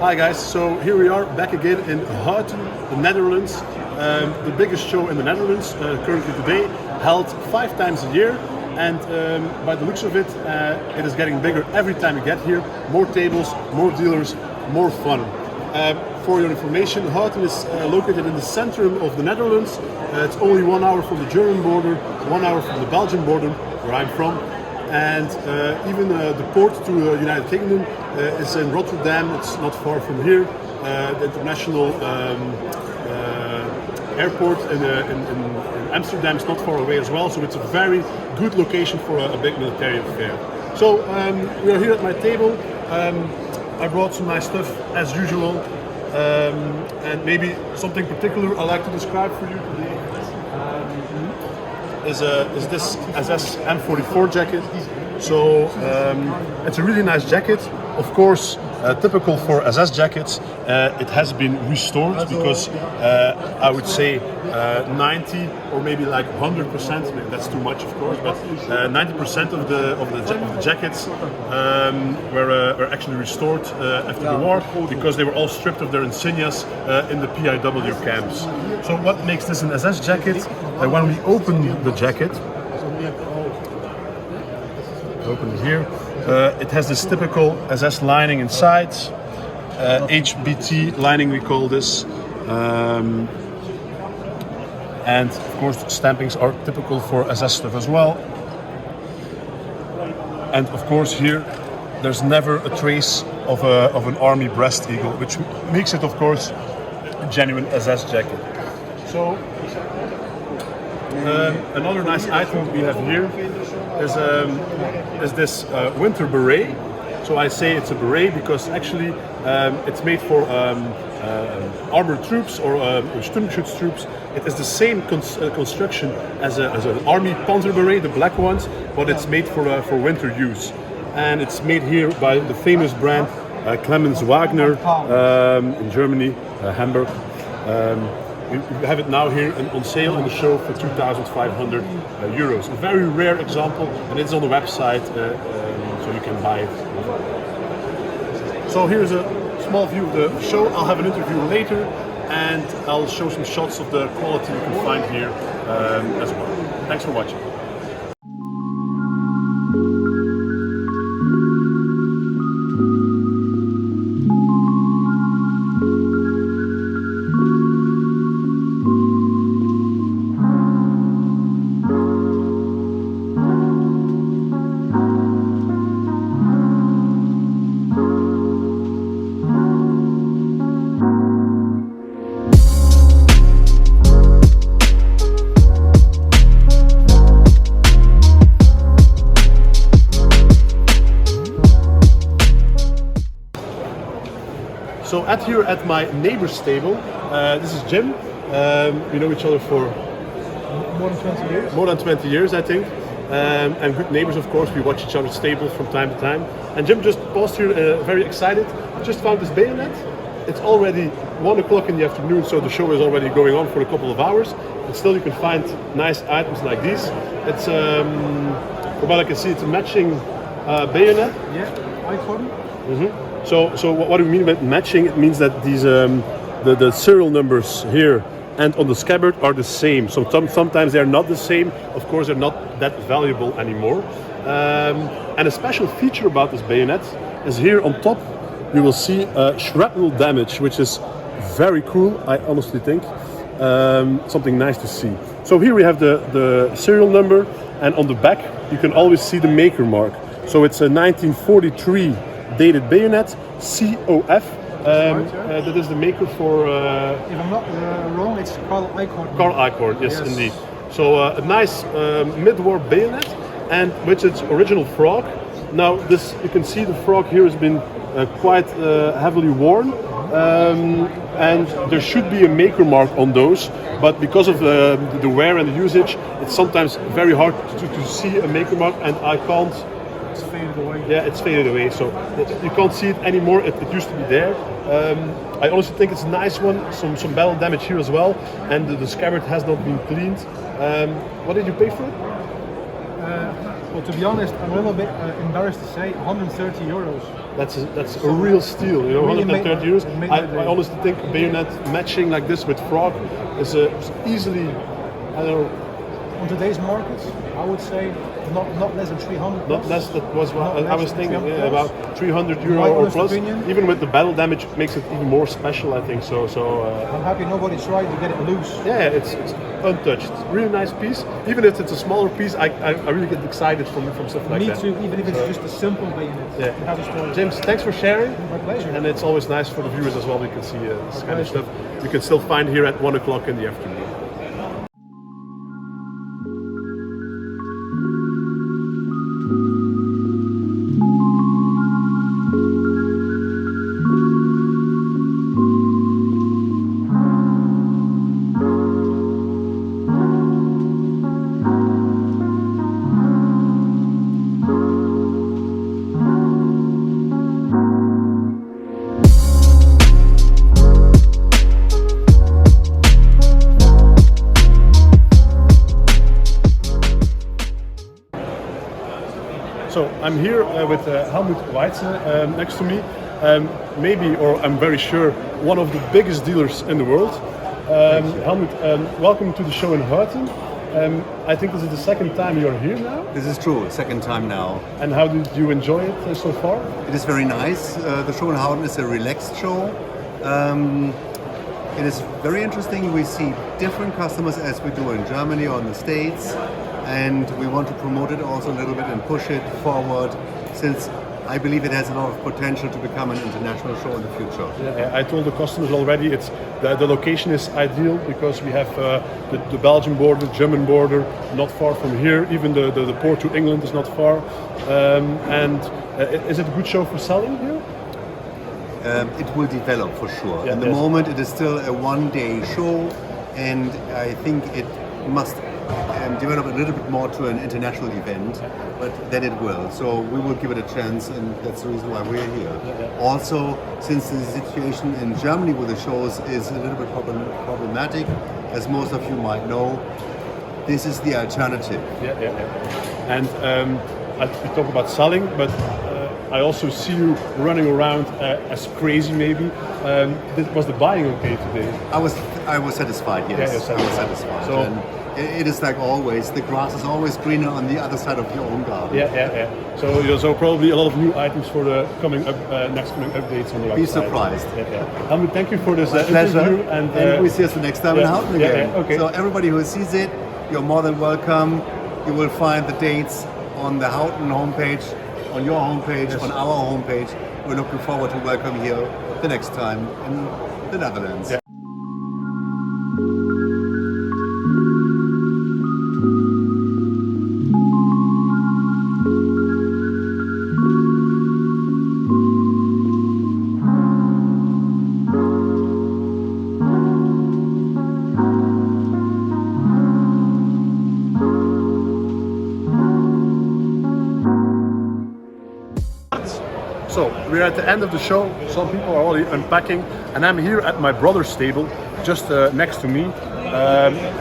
Hi guys, so here we are back again in Houten, the Netherlands. The biggest show in the Netherlands, currently today, held 5 times a year. And by the looks of it, it is getting bigger every time you get here. More tables, more dealers, more fun. For your information, Houten is located in the center of the Netherlands. It's only 1 hour from the German border, 1 hour from the Belgian border, where I'm from. And even the port to the United Kingdom is in Rotterdam. It's not far from here. The international airport in Amsterdam is not far away as well. So it's a very good location for a big military affair. So we are here at my table. I brought some nice stuff as usual. And maybe something particular I'd like to describe for you today. Is this SS M44 jacket. So it's a really nice jacket. Of course, typical for SS jackets, it has been restored because I would say 90 or maybe like 100%. Maybe that's too much, of course, but 90% of the jackets were actually restored after the war because they were all stripped of their insignias in the PIW camps. So what makes this an SS jacket? When we open the jacket, open it here. It has this typical SS lining inside, HBT lining we call this, and of course stampings are typical for SS stuff as well. And of course here there's never a trace of an army breast eagle, which makes it of course a genuine SS jacket. So another nice item we have here is this winter beret. So I say it's a beret because actually it's made for armored troops or Sturmgeschutz troops. It is the same construction as an army Panzer beret, the black ones, but it's made for winter use. And it's made here by the famous brand Clemens Wagner in Germany, Hamburg. We have it now here on sale in the show for 2,500 euros. A very rare example, and it's on the website, so you can buy it. So here's a small view of the show. I'll have an interview later, and I'll show some shots of the quality you can find here as well. Thanks for watching. So here at my neighbor's table, this is Jim. We know each other for more than 20 years. More than 20 years, I think. And good neighbors, of course. We watch each other's tables from time to time. And Jim just paused here, very excited. Just found this bayonet. It's already 1 o'clock in the afternoon, so the show is already going on for a couple of hours. But still, you can find nice items like these. It's, from what I can see, it's a matching bayonet. Yeah, Eickhorn. So what do we mean by matching? It means that these the serial numbers here and on the scabbard are the same. So sometimes they're not the same. Of course, they're not that valuable anymore. And a special feature about this bayonet is here on top you will see shrapnel damage, which is very cool, I honestly think. Something nice to see. So here we have the serial number, and on the back you can always see the maker mark. So it's a 1943 dated bayonet, COF. That is the maker for... If I'm not wrong, it's Carl Eickhorn. Carl Eickhorn, yes, indeed. So a nice mid-war bayonet, and with its original frog. Now this, you can see the frog here has been quite heavily worn, and there should be a maker mark on those, but because of the wear and the usage, it's sometimes very hard to see a maker mark, and I can't. It's faded away. Yeah, it's faded away, so you can't see it anymore. It used to be there. I honestly think it's a nice one. Some battle damage here as well, and the scabbard has not been cleaned. What did you pay for it? Well, to be honest, I'm a little bit embarrassed to say 130 euros. That's a real steal, you know, Really 130 euros. made my day. I honestly think a bayonet matching like this with frog is easily, I don't know, On today's market, I would say not less than 300 not plus. less. That was what Not I less was than thinking. 300 Yeah, plus. about 300 My euro or honest plus. opinion. Even with the battle damage, it makes it even more special, I think. So I'm happy nobody tried to get it loose. yeah, it's untouched. Really nice piece. Even if it's a smaller piece, I really get excited from stuff like Me that. too, even if it's just a simple bayonet. Yeah. It has a story. James, thanks for sharing. My pleasure. And it's always nice for the viewers as well. We can see this kind of pleasure. stuff. You can still find here at 1 o'clock in the afternoon. So I'm here with Helmut Weitze next to me. Maybe, or I'm very sure, one of the biggest dealers in the world. Helmut, welcome to the show in Houten. I think this is the second time you're here now. This is true, second time now. And how did you enjoy it so far? It is very nice. The show in Houten is a relaxed show. It is very interesting. We see different customers as we do in Germany or in the States, and we want to promote it also a little bit and push it forward, since I believe it has a lot of potential to become an international show in the future. Yeah, I told the customers already it's the location is ideal because we have the Belgian border, German border, not far from here. Even the port to England is not far. Is it a good show for selling here? It will develop for sure. Yeah, At the yes. moment it is still a one-day show, and I think it must develop a little bit more to an international event, but then it will. So we will give it a chance, and that's the reason why we're here. Also, since the situation in Germany with the shows is a little bit problematic, as most of you might know, this is the alternative. And we talk about selling, but I also see you running around as crazy. Maybe was the buying okay today? I was satisfied. Yes, Yeah, you're satisfied. I was satisfied. So- And it is like always, the grass is always greener on the other side of your own garden. Yeah. So probably a lot of new items for the next coming updates on the website. Be surprised. Yeah. Helmut, thank you for this Pleasure, interview, and we see us the next time in yeah, Houten yeah, again. yeah, okay. So everybody who sees it, you're more than welcome. You will find the dates on the Houten homepage, on your homepage, on our homepage. We're looking forward to welcome you the next time in the Netherlands. Yeah. So we're at the end of the show. Some people are already unpacking, and I'm here at my brother's stable, just next to me.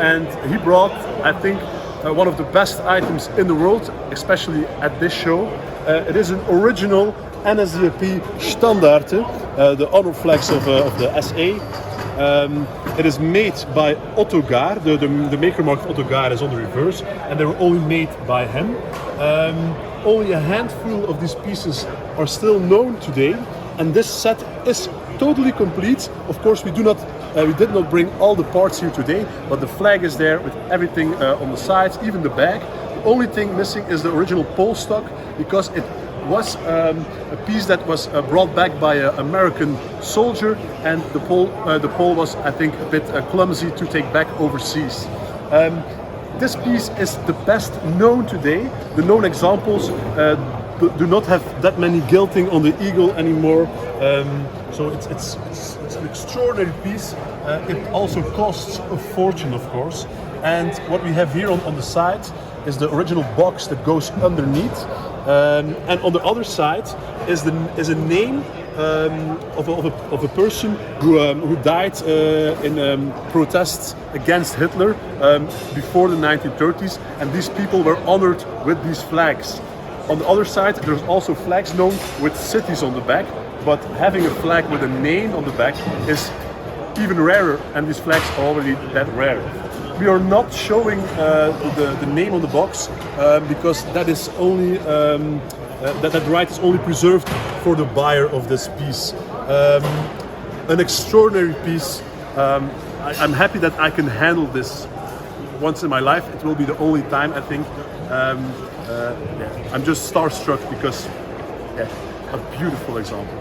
And he brought, I think, one of the best items in the world, especially at this show. It is an original NSDAP standarte, the honor flags of the SA. It is made by Otto Gahr. The maker mark of Otto Gahr is on the reverse, and they were only made by him. Only a handful of these pieces are still known today, and this set is totally complete. Of course, we did not bring all the parts here today, but the flag is there with everything on the sides, even the bag. The only thing missing is the original pole stock, because it was a piece that was brought back by an American soldier, and the pole was, I think, a bit clumsy to take back overseas. This piece is the best known today. The known examples do not have that many gilding on the eagle anymore. So it's an extraordinary piece. It also costs a fortune, of course. And what we have here on the side is the original box that goes underneath. And on the other side is a name of a person who died in protests against Hitler before the 1930s, and these people were honored with these flags. On the other side, there's also flags known with cities on the back, but having a flag with a name on the back is even rarer, and these flags are already that rare. We are not showing the name on the box because that is only that right is only preserved for the buyer of this piece. An extraordinary piece. I'm happy that I can handle this once in my life. It will be the only time, I think. Yeah. I'm just starstruck because, yeah, a beautiful example.